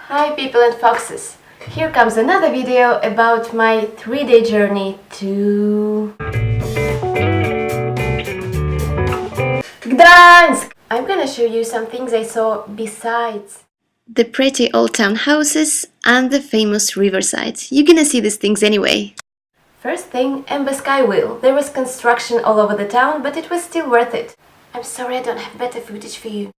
Hi people and foxes! Here comes another video about my 3-day journey to Gdansk! I'm gonna show you some things I saw besides the pretty old town houses and the famous riverside. You're gonna see these things anyway. First thing, Ember Sky Wheel. There was construction all over the town, but it was still worth it. I'm sorry I don't have better footage for you.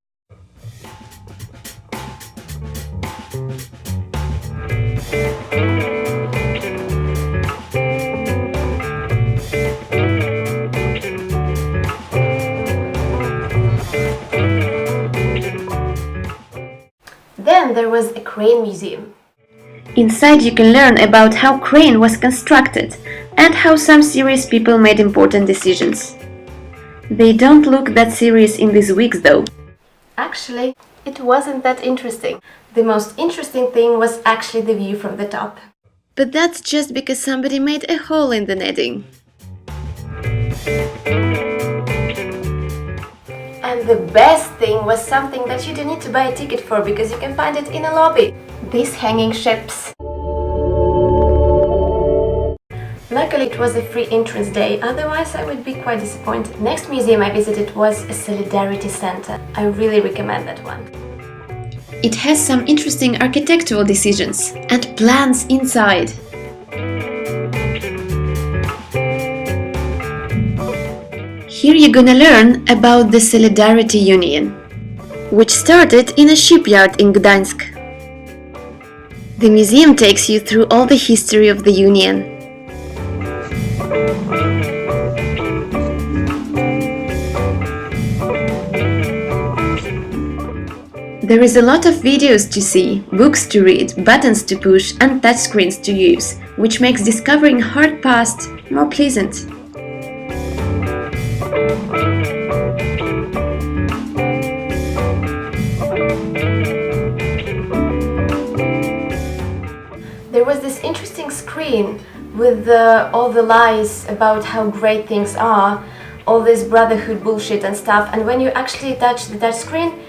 Then there was a crane museum. Inside you can learn about how crane was constructed and how some serious people made important decisions. They don't look that serious in these weeks though. Actually, it wasn't that interesting. The most interesting thing was actually the view from the top. But that's just because somebody made a hole in the netting. And the best thing was something that you don't need to buy a ticket for because you can find it in a lobby. These hanging ships. Luckily it was a free entrance day, otherwise I would be quite disappointed. Next museum I visited was a Solidarity Center. I really recommend that one. It has some interesting architectural decisions and plans inside. Here you're gonna learn about the Solidarity Union, which started in a shipyard in Gdansk. The museum takes you through all the history of the union. There is a lot of videos to see, books to read, buttons to push and touchscreens to use, which makes discovering hard past more pleasant. There was this interesting screen with all the lies about how great things are, all this brotherhood bullshit and stuff, and when you actually touch the touch screen,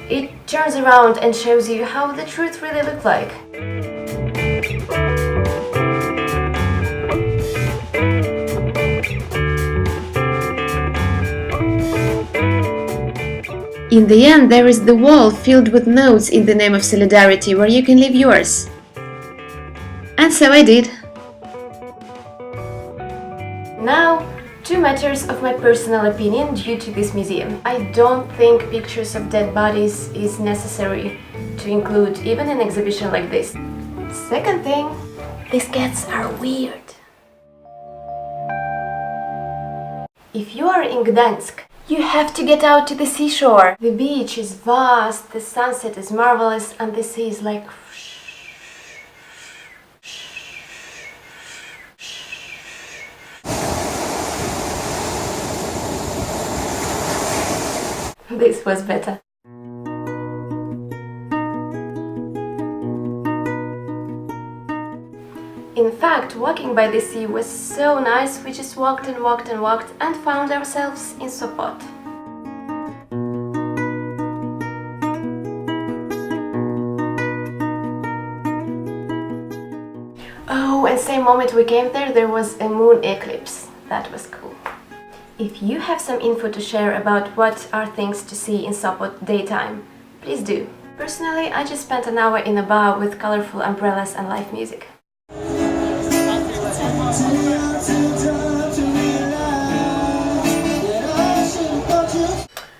it turns around and shows you how the truth really looked like. In the end, there is the wall filled with notes in the name of Solidarity where you can leave yours. And so I did. Now, 2 matters of my personal opinion due to this museum. I don't think pictures of dead bodies is necessary to include even in an exhibition like this. Second thing, these cats are weird. If you are in Gdansk, you have to get out to the seashore. The beach is vast, the sunset is marvelous, and the sea is like... This was better. In fact, walking by the sea was so nice, we just walked and walked and walked and found ourselves in Sopot. Oh, and same moment we came there was a moon eclipse. That was cool. If you have some info to share about what are things to see in Sopot daytime, please do. Personally, I just spent an hour in a bar with colorful umbrellas and live music.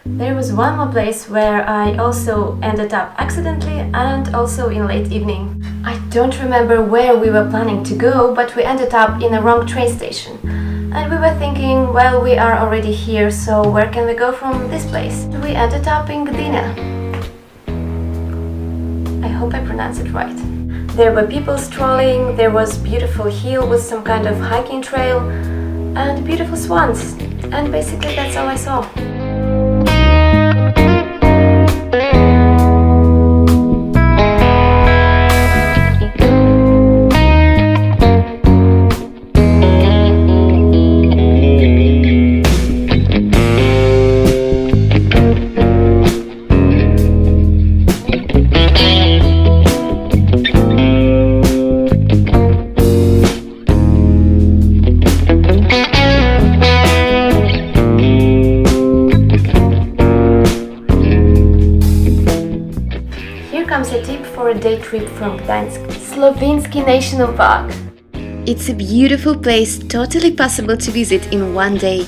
There was one more place where I also ended up accidentally and also in late evening. I don't remember where we were planning to go, but we ended up in a wrong train station. And we were thinking, well, we are already here, so where can we go from this place? We ended up in Gdynia. I hope I pronounce it right. There were people strolling, there was beautiful hill with some kind of hiking trail, and beautiful swans. And basically that's all I saw. comes a tip for a day trip from Gdansk. Slowinski National Park. It's a beautiful place, totally possible to visit in one day.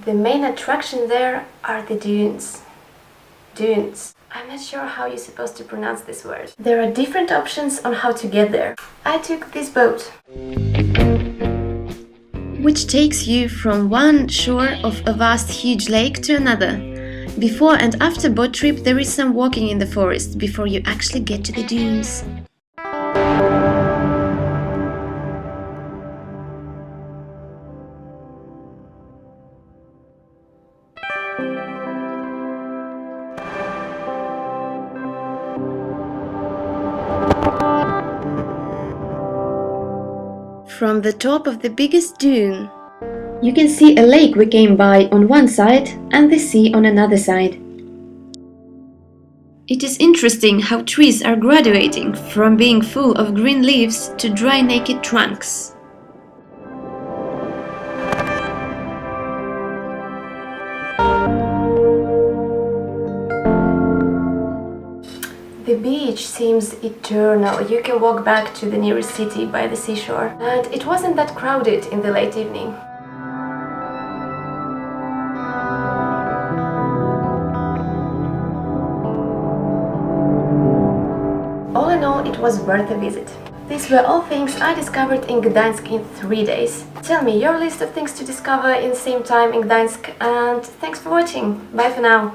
The main attraction there are the dunes. Dunes. I'm not sure how you're supposed to pronounce this word. There are different options on how to get there. I took this boat, which takes you from one shore of a vast huge lake to another. Before and after boat trip there is some walking in the forest before you actually get to the dunes. From the top of the biggest dune, you can see a lake we came by on one side and the sea on another side. It is interesting how trees are graduating from being full of green leaves to dry naked trunks. The beach seems eternal. You can walk back to the nearest city by the seashore, and it wasn't that crowded in the late evening. All in all, it was worth a visit. These were all things I discovered in Gdansk in 3 days. Tell me your list of things to discover in the same time in Gdansk, and thanks for watching. Bye for now.